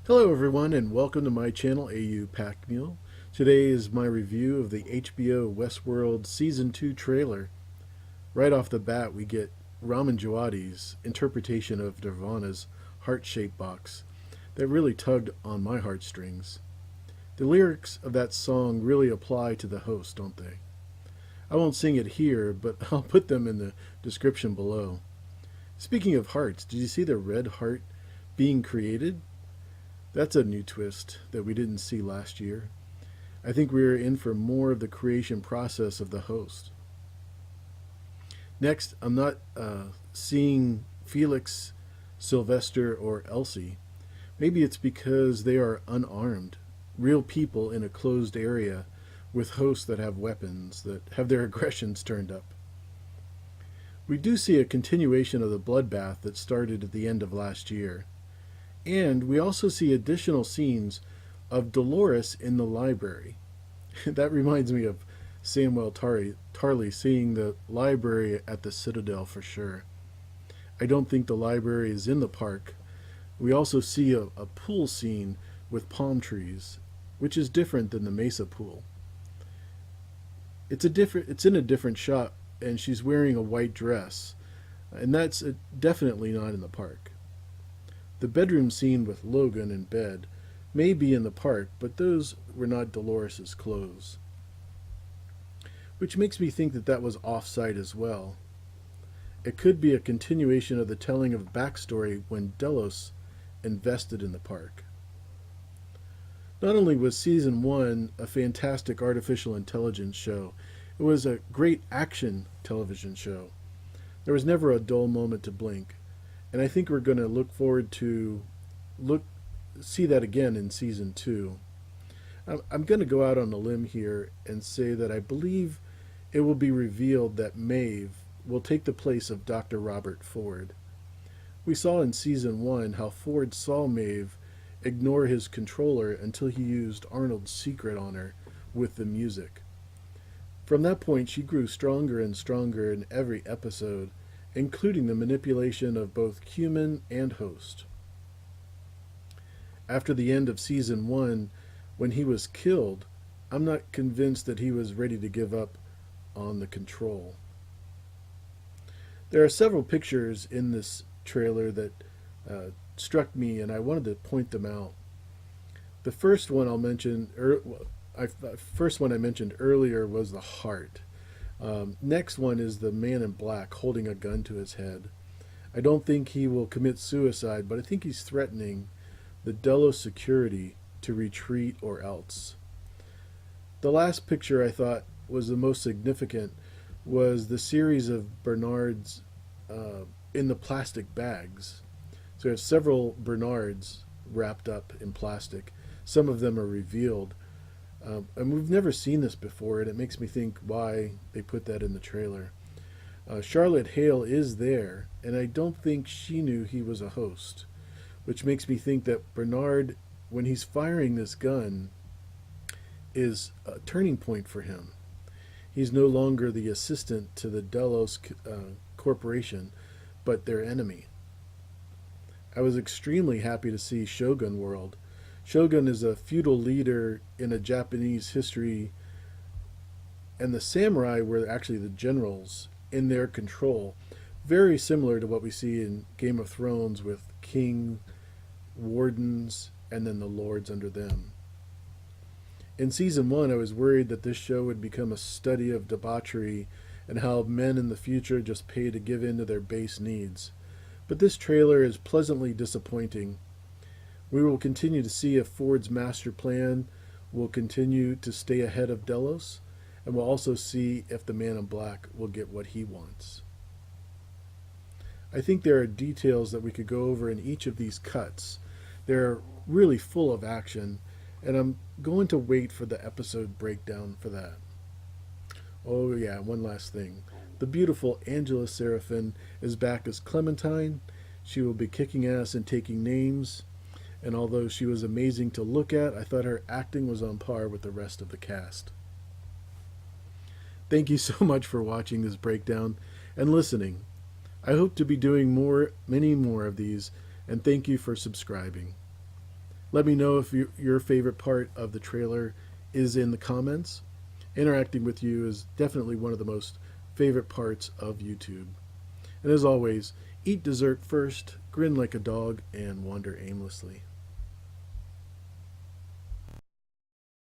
Hello everyone and welcome to my channel AU Pack Mule. Today is my review of the HBO Westworld Season 2 trailer. Right off the bat we get Ramin Djawadi's interpretation of Nirvana's heart-shaped box that really tugged on my heartstrings. The lyrics of that song really apply to the host, don't they? I won't sing it here, but I'll put them in the description below. Speaking of hearts, did you see the red heart being created? That's a new twist that we didn't see last year. I think we're in for more of the creation process of the host. Next, I'm not seeing Felix, Sylvester, or Elsie. Maybe it's because they are unarmed, real people in a closed area with hosts that have weapons, that have their aggressions turned up. We do see a continuation of the bloodbath that started at the end of last year. And we also see additional scenes of Delores in the library. That reminds me of Samuel Tarly seeing the library at the Citadel for sure. I don't think the library is in the park. We also see a pool scene with palm trees, which is different than the Mesa pool. It's in a different shot, and she's wearing a white dress, and that's definitely not in the park. The bedroom scene with Logan in bed may be in the park, but those were not Dolores' clothes. Which makes me think that was off-site as well. It could be a continuation of the telling of backstory when Delos invested in the park. Not only was Season 1 a fantastic artificial intelligence show, it was a great action television show. There was never a dull moment to blink. And I think we're going to look forward to see that again in Season 2. I'm going to go out on a limb here and say that I believe it will be revealed that Maeve will take the place of Dr. Robert Ford. We saw in Season 1 how Ford saw Maeve ignore his controller until he used Arnold's secret on her with the music. From that point, she grew stronger and stronger in every episode, including the manipulation of both human and host. After the end of Season 1, when he was killed, I'm not convinced that he was ready to give up on the control. There are several pictures in this trailer that struck me, and I wanted to point them out. The first one I mentioned earlier was the heart. Next one is the man in black holding a gun to his head. I don't think he will commit suicide, but I think he's threatening the Delos security to retreat or else. The last picture I thought was the most significant was the series of Bernards in the plastic bags. So we have several Bernards wrapped up in plastic. Some of them are revealed. And we've never seen this before, and it makes me think why they put that in the trailer. Charlotte Hale is there, and I don't think she knew he was a host, which makes me think that Bernard, when he's firing this gun, is a turning point for him. He's no longer the assistant to the Delos corporation, but their enemy. I was extremely happy to see Shogun World. Shogun is a feudal leader in a Japanese history, and the samurai were actually the generals in their control, very similar to what we see in Game of Thrones with king, wardens, and then the lords under them. In Season 1, I was worried that this show would become a study of debauchery and how men in the future just pay to give in to their base needs. But this trailer is pleasantly disappointing. We will continue to see if Ford's master plan will continue to stay ahead of Delos, and we'll also see if the man in black will get what he wants. I think there are details that we could go over in each of these cuts. They're really full of action, and I'm going to wait for the episode breakdown for that. Oh yeah, one last thing. The beautiful Angela Serafin is back as Clementine. She will be kicking ass and taking names. And although she was amazing to look at, I thought her acting was on par with the rest of the cast. Thank you so much for watching this breakdown and listening. I hope to be doing many more of these, and thank you for subscribing. Let me know if your favorite part of the trailer is in the comments. Interacting with you is definitely one of the most favorite parts of YouTube. And as always, eat dessert first, grin like a dog, and wander aimlessly.